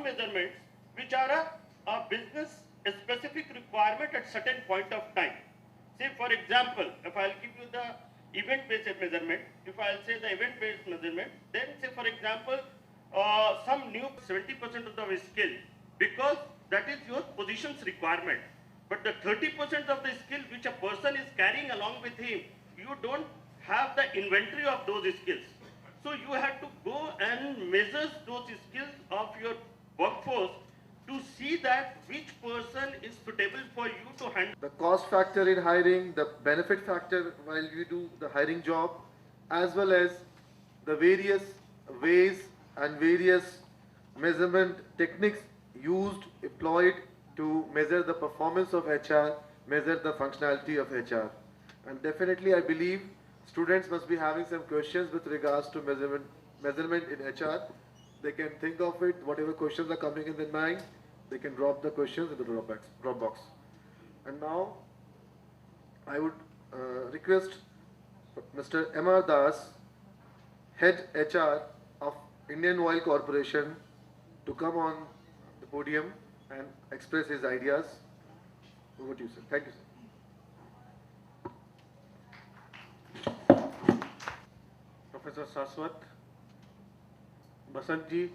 some measurements which are a business specific requirement at certain point of time. Say for example, if I'll give you the event-based measurement, if I'll say the event-based measurement, then say for example, some new 70% of the skill, because that is your position's requirement. But the 30% of the skill which a person is carrying along with him, you don't have the inventory of those skills. So you have to go and measure those skills of your workforce to see that which person is suitable for you to handle. The cost factor in hiring, the benefit factor while you do the hiring job, as well as the various ways and various measurement techniques used, employed to measure the performance of HR, measure the functionality of HR. And definitely I believe students must be having some questions with regards to measurement in HR. They can think of it, whatever questions are coming in their mind, they can drop the questions in the drop box. And now I would request Mr. M.R. Das, Head HR of Indian Oil Corporation, to come on the podium and express his ideas. Over to you, sir. Thank you, sir. Professor Saswat, Basant ji,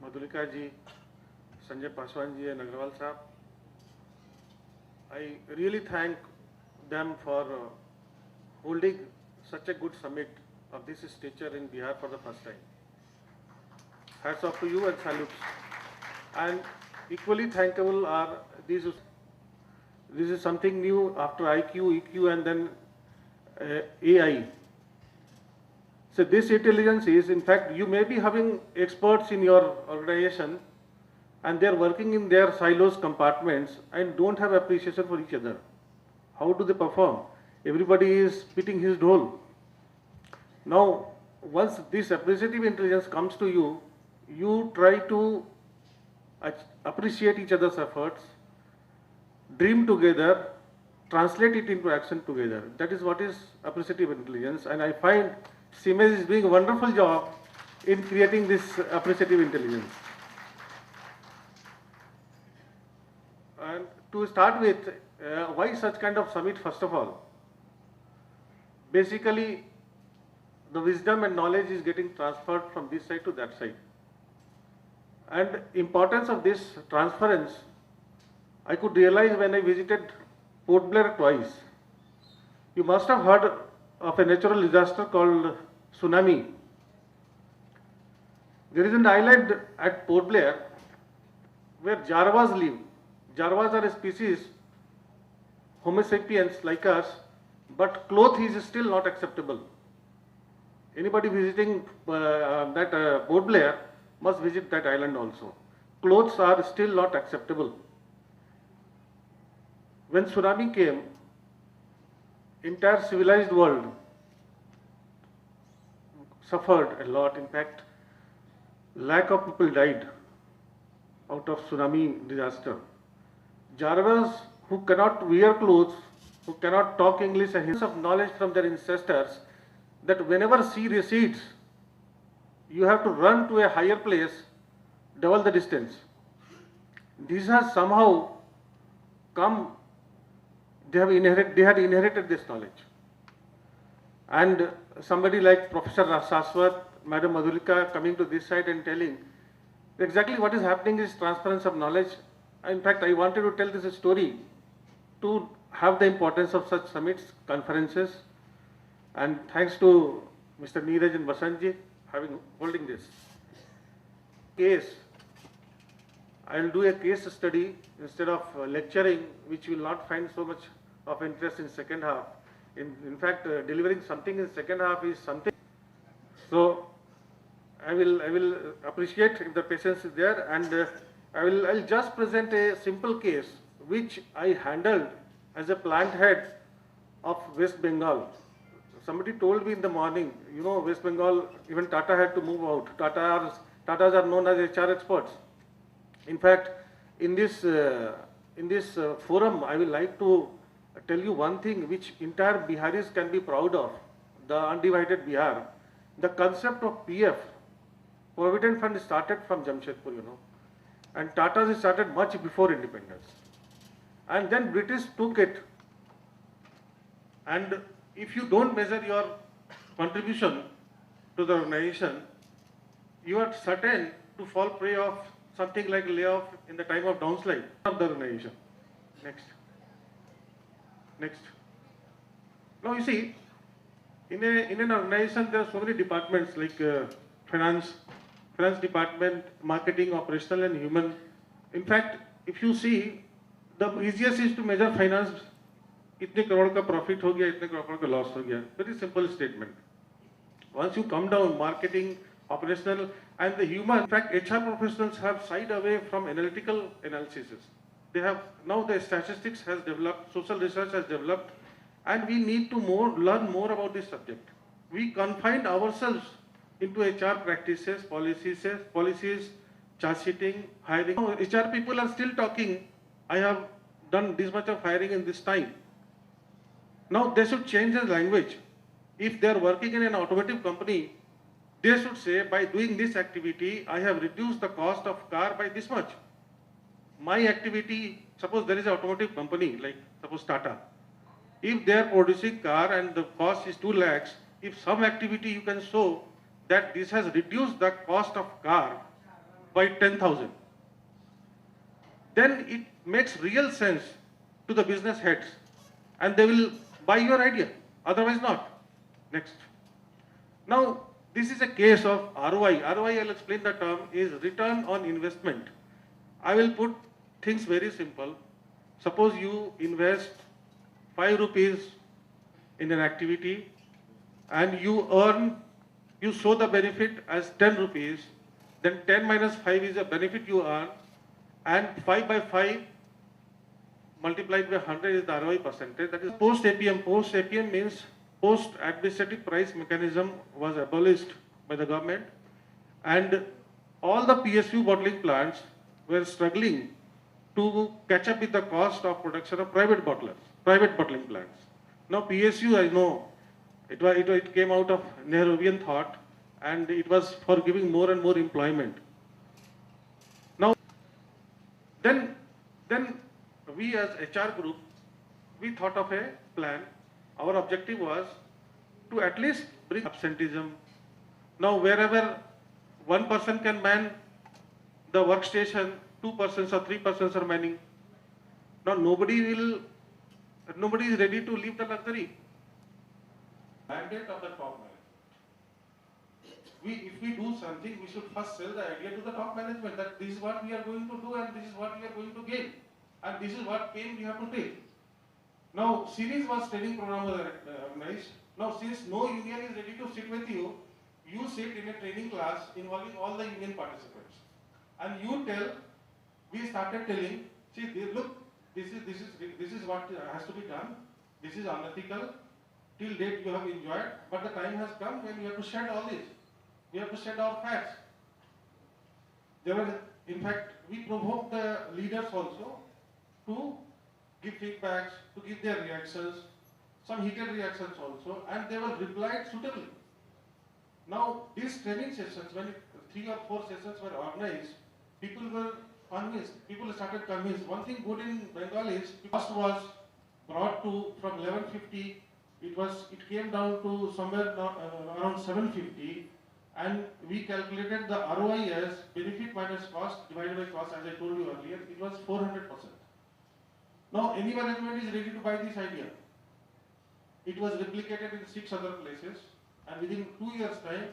Madhulika ji, Sanjay Paswan ji and Agrawal sahab, I really thank them for holding such a good summit of this stature in Bihar for the first time. Hats off to you and salutes. And equally thankable are these. This is something new after IQ, EQ and then AI. So this intelligence is, in fact, you may be having experts in your organization and they are working in their silos, compartments and don't have appreciation for each other. How do they perform? Everybody is beating his role. Now, once this appreciative intelligence comes to you, you try to appreciate each other's efforts, dream together, translate it into action together. That is what is appreciative intelligence, and I find CIMAGE is doing a wonderful job in creating this appreciative intelligence. And to start with, why such kind of summit? First of all, basically the wisdom and knowledge is getting transferred from this side to that side. And importance of this transference, I could realize when I visited Port Blair twice. You must have heard of a natural disaster called tsunami. There is an island at Port Blair where Jarvas live. Jarvas are a species, Homo sapiens like us, but cloth is still not acceptable. Anybody visiting that Port Blair must visit that island also. Clothes are still not acceptable. When tsunami came, entire civilized world suffered a lot. In fact, lakh of people died out of tsunami disaster. Jarvas who cannot wear clothes, who cannot talk English, and hints of knowledge from their ancestors that whenever sea recedes, you have to run to a higher place, double the distance. This has somehow come, they had inherited this knowledge. And somebody like Professor Saswat, Madam Madhulika coming to this side and telling exactly what is happening is transference of knowledge. In fact, I wanted to tell this story to have the importance of such summits, conferences, and thanks to Mr. Neeraj and Basantji holding this case. I will do a case study instead of lecturing, which you will not find so much of interest in second half. In fact, delivering something in second half is something. So I will appreciate if the patience is there, and I'll just present a simple case which I handled as a plant head of West Bengal. Somebody told me in the morning, you know, West Bengal, even Tata had to move out. Tatas are known as HR experts. In fact, in this forum, I will like to tell you one thing which entire Biharis can be proud of, the undivided Bihar. The concept of PF, Provident Fund started from Jamshedpur, and Tata's started much before independence. And then British took it, and if you don't measure your contribution to the organization, you are certain to fall prey of something like layoff in the time of downslide of the organization. Next. Now you see, in an organization there are so many departments like finance department, marketing, operational and human. In fact, if you see, the easiest is to measure finance. इतने करोड़ का profit हो गया, इतने करोड़ का loss हो गया. Very simple statement. Once you come down, marketing, operational and the human, in fact HR professionals have shied away from analytical analysis. They have, now the statistics has developed, social research has developed, and we need to learn more about this subject. We confined ourselves into HR practices, policies, charge sheeting, hiring. Now, HR people are still talking, I have done this much of hiring in this time. Now they should change the language. If they are working in an automotive company, they should say, by doing this activity, I have reduced the cost of car by this much. My activity, suppose there is an automotive company, like suppose Tata. If they are producing car and the cost is 2 lakhs, if some activity you can show that this has reduced the cost of car by 10,000, then it makes real sense to the business heads and they will buy your idea, otherwise not. Next. Now, this is a case of ROI. ROI, I'll explain the term, is return on investment. I will put things very simple. Suppose you invest 5 rupees in an activity and you show the benefit as 10 rupees, then 10 minus 5 is a benefit you earn, and 5 by 5 multiplied by 100 is the ROI percentage. That is post APM. Post APM means post administrative price mechanism was abolished by the government, and all the PSU bottling plants were struggling to catch up with the cost of production of private bottling plants. Now PSU, I know, it came out of Nehruvian thought, and it was for giving more and more employment. Now, then we as HR group, we thought of a plan. Our objective was to at least bring absenteeism. Now, wherever one person can man the workstation, 2 persons or 3 persons are manning. Now, nobody is ready to leave the luxury. Mandate of the top management. If we do something, we should first sell the idea to the top management that this is what we are going to do and this is what we are going to gain. And this is what pain we have to take. Now, series was training program was organized. Now, since no union is ready to sit with you, you sit in a training class involving all the union participants. And you tell, we started telling, see, look, this is what has to be done. This is unethical. Till date you have enjoyed, but the time has come when we have to shed all this. We have to shed our facts. In fact, we provoked the leaders also to give feedbacks, to give their reactions, some heated reactions also, and they were replied suitably. Now, these training sessions, when 3 or 4 sessions were organized, people were convinced, people started convinced. One thing good in Bengal is, cost was brought to from 1150, it came down to somewhere around 750, and we calculated the ROI as benefit minus cost divided by cost, as I told you earlier, it was 400%. Now, any management is ready to buy this idea. It was replicated in 6 other places, and within 2 years' time.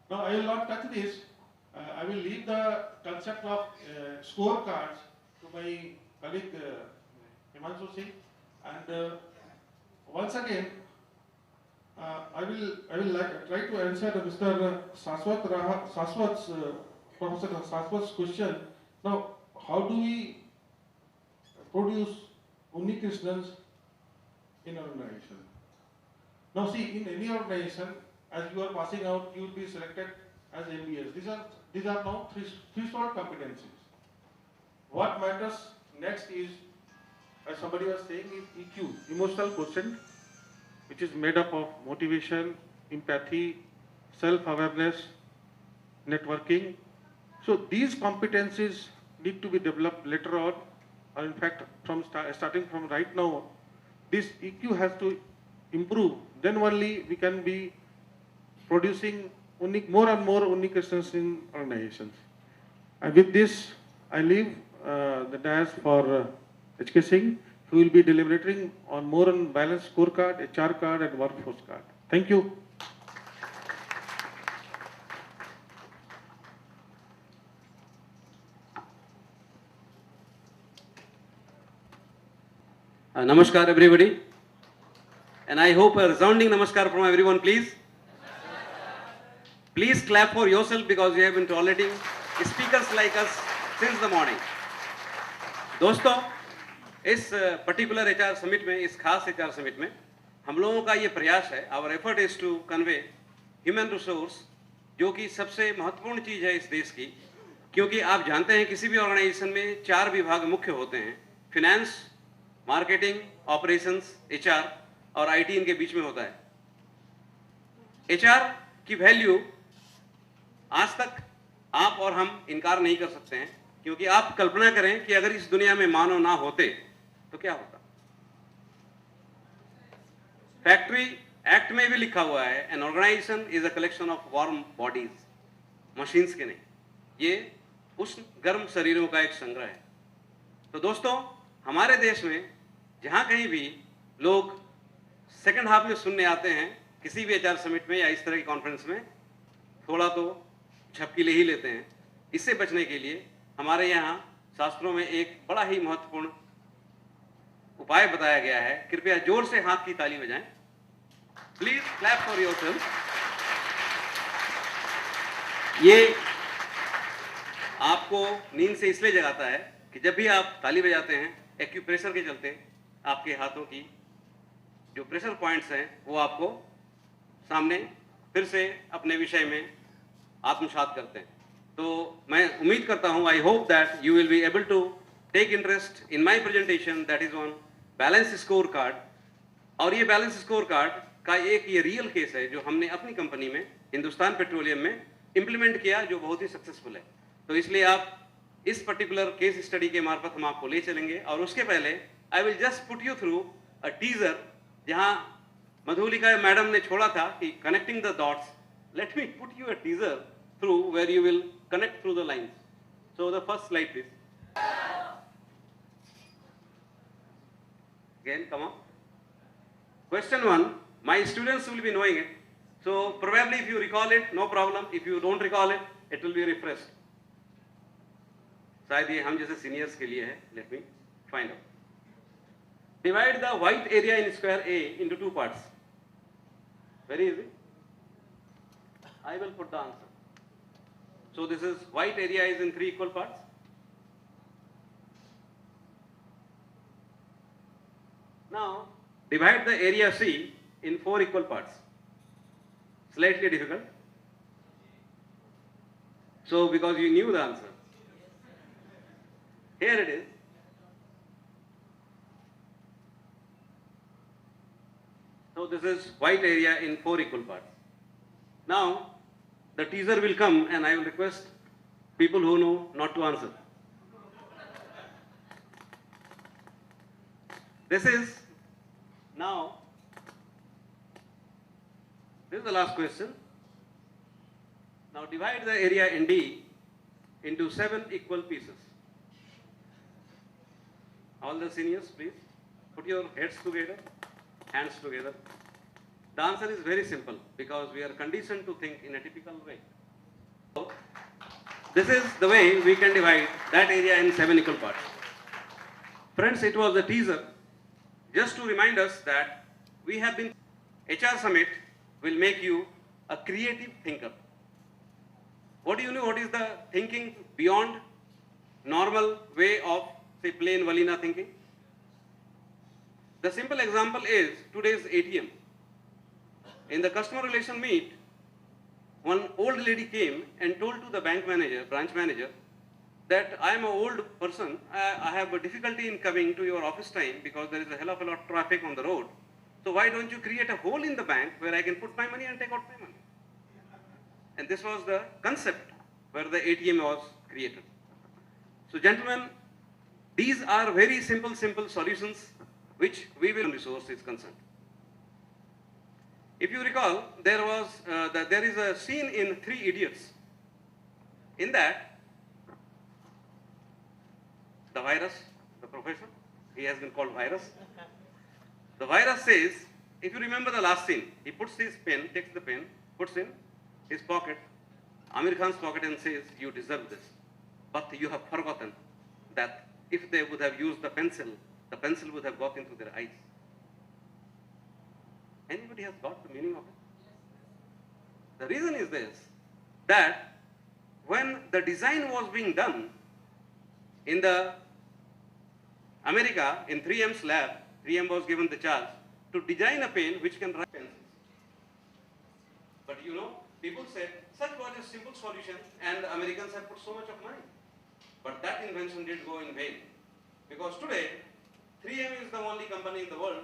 Now, I will not touch this. I will leave the concept of scorecards to my colleague Himanshu Singh. And once again, I will try to answer Mr. Professor Saswat's question. Now, how do we produce Unnikrishnans in an organization? Now, see, in any organization, as you are passing out, you will be selected as MBS. These are now threshold competencies. What matters next is, as somebody was saying, is EQ, emotional quotient, which is made up of motivation, empathy, self-awareness, networking. So these competencies need to be developed later on, or in fact from starting from right now. This EQ has to improve. Then only we can be producing more and more uniqueness in organizations. And with this, I leave the dais for HK Singh, who will be deliberating on more on balanced scorecard, HR card, and workforce card. Thank you. Namaskar everybody, and I hope a resounding namaskar from everyone, please. Please clap for yourself because you have been tolerating speakers like us since the morning. दोस्तों, इस particular HR summit में, इस खास HR summit में हम लोगों का ये प्रयास है, our effort is to convey human resource, जो कि सबसे महत्वपूर्ण चीज़ है इस देश की, क्योंकि आप जानते हैं किसी भी ऑर्गेनाइजेशन में 4 विभाग मुख्य होते हैं, फिनेंस, मार्केटिंग, ऑपरेशंस, HR और IT इनके बीच में होता है। HR की वैल्यू आज तक आप और हम इनकार नहीं कर सकते हैं, क्योंकि आप कल्पना करें कि अगर इस दुनिया में मानव ना होते तो क्या होता। फैक्ट्री एक्ट में भी लिखा हुआ है, an organisation is a collection of warm bodies, machines के नहीं, ये उस गर्म शरीरों का एक संग्रह है। तो दोस्तों, हमारे देश में जहां कहीं भी लोग सेकंड हाफ में सुनने आते हैं किसी भी HR समिट में या इस तरह की कॉन्फ्रेंस में, थोड़ा तो झपकी ले ही लेते हैं। इससे बचने के लिए हमारे यहाँ शास्त्रों में एक बड़ा ही महत्वपूर्ण उपाय बताया गया है। कृपया जोर से हाथ की ताली बजाएं। Please clap for yourself. ये आपको नींद से इसलिए जगाता है कि जब भी आप ताली बजाते हैं, एक्यूप्रेशर के चलते आपके हाथों की जो प्रेशर पॉइंट्स हैं वो आपको सामने फिर से अपने विषय में आत्मसात करते हैं। तो मैं उम्मीद करता हूं, I hope that you will be able to take interest in my presentation that is on balance scorecard. और ये बैलेंस स्कोर कार्ड का एक ये रियल केस है जो हमने अपनी कंपनी में हिंदुस्तान पेट्रोलियम में इम्प्लीमेंट किया, जो बहुत ही सक्सेसफुल है। तो इसलिए आप इस पर्टिकुलर केस स्टडी के मार्फत हम आपको ले चलेंगे। और उसके पहले I will just put you through a teaser, जहां मधुलिका मैडम ने छोड़ा था कि connecting the dots. Let me put you a teaser through where you will connect through the lines. So the first slide please. Again, come on. Question 1, my students will be knowing it. So probably if you recall it, no problem. If you don't recall it, it will be refreshed. शायद ये हम जैसे seniors के लिए है. Let me find out. Divide the white area in square A into 2 parts. Very easy. I will put the answer. So this is white area is in 3 equal parts. Now divide the area C in 4 equal parts. Slightly difficult. So because you knew the answer. Here it is. So this is white area in 4 equal parts. Now the teaser will come and I will request people who know not to answer. This is now, this is the last question. Now divide the area in D into 7 equal pieces. All the seniors, please put your heads together, hands together. The answer is very simple because we are conditioned to think in a typical way. So, this is the way we can divide that area in 7 equal parts. Friends, it was a teaser just to remind us that we have been, HR Summit will make you a creative thinker. What do you know? What is the thinking beyond normal way of, say, plain vanilla thinking? The simple example is today's ATM. In the customer relation meet, one old lady came and told to the bank manager, branch manager, that I am an old person, I have a difficulty in coming to your office time because there is a hell of a lot of traffic on the road. So why don't you create a hole in the bank where I can put my money and take out my money? And this was the concept where the ATM was created. So gentlemen, these are very simple solutions which we will resource is concerned. If you recall, there is a scene in Three Idiots. In that, the virus, the professor, he has been called virus. The virus says, if you remember the last scene, he puts his pen, takes the pen, puts in his pocket, Amir Khan's pocket, and says, you deserve this. But you have forgotten that if they would have used the pencil would have got into their eyes. Anybody has got the meaning of it? The reason is this, that when the design was being done in the America, in 3M's lab, 3M was given the charge to design a pen which can write pencils. But you know, people said, such was a simple solution and the Americans have put so much of money. But that invention did go in vain. Because today, 3M is the only company in the world.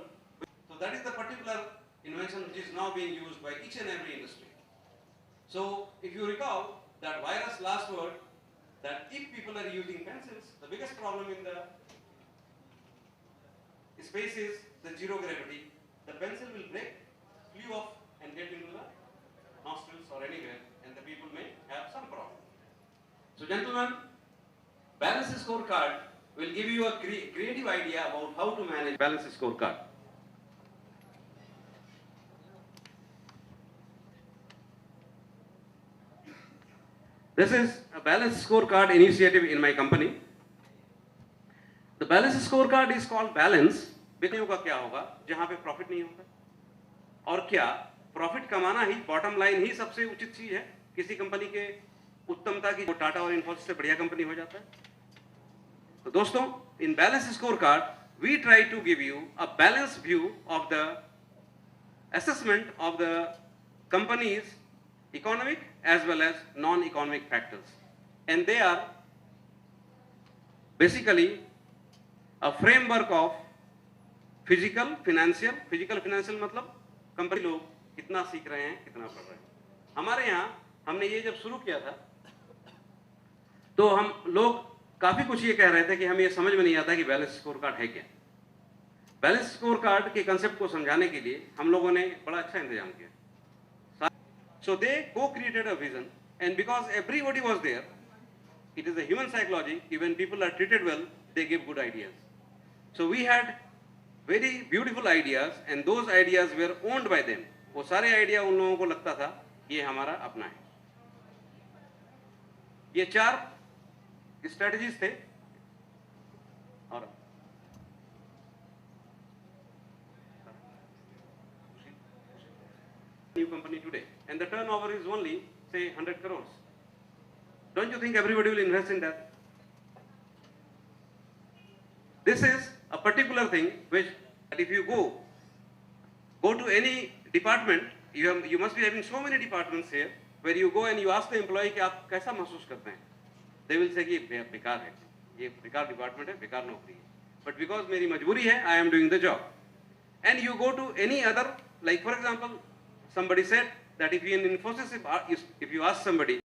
So that is the particular invention which is now being used by each and every industry. So if you recall that virus last word, that if people are using pencils, the biggest problem in the space is the zero gravity. The pencil will break, flew off and get into the nostrils or anywhere, and the people may have some problem. So gentlemen, balance scorecard will give you a creative idea about how to manage balance scorecard. This is a balance scorecard initiative in my company. The balance scorecard is called balance. बिक्रियों का क्या होगा जहां पे profit नहीं होता, और क्या profit कमाना ही बॉटम लाइन ही सबसे उचित चीज है किसी कंपनी के उत्तमता की, जो टाटा और इन्फोसिस से बढ़िया कंपनी हो जाता है. तो दोस्तों, in balance scorecard we try to give you a balance view of the assessment of the company's economic as well as non-economic factors, and they are basically a framework of physical financial मतलब company लोग कितना सीख रहे हैं, कितना पढ़ रहे हैं. हमारे यहाँ हमने ये जब शुरू किया था तो हम लोग काफी कुछ ये कह रहे थे कि हमें ये समझ में नहीं आता कि बैलेंस स्कोर कार्ड है क्या. बैलेंस स्कोर कार्ड के कंसेप्ट को समझाने के लिए हम लोगों ने बड़ा अच्छा इंतजाम किया. So they co-created a vision, and because everybody was there, it is a human psychology. When people are treated well, they give good ideas. So we had very beautiful ideas, and those ideas were owned by them. वो सारे idea उन लोगों को लगता था ये हमारा अपना है. ये 4 स्ट्रेटजीज थे. और new company today, and the turnover is only say 100 crores. Don't you think everybody will invest in that? This is a particular thing which, if you go to any department, you must be having so many departments here, where you go and you ask the employee कि आप कैसा महसूस करते हैं. They will say कि बेकार है, ये बेकार डिपार्टमेंट है, बेकार नौकरी है. But because मेरी मजबूरी है, I am doing the job. And you go to any other, like for example, somebody said that if you in Infosys, if you ask somebody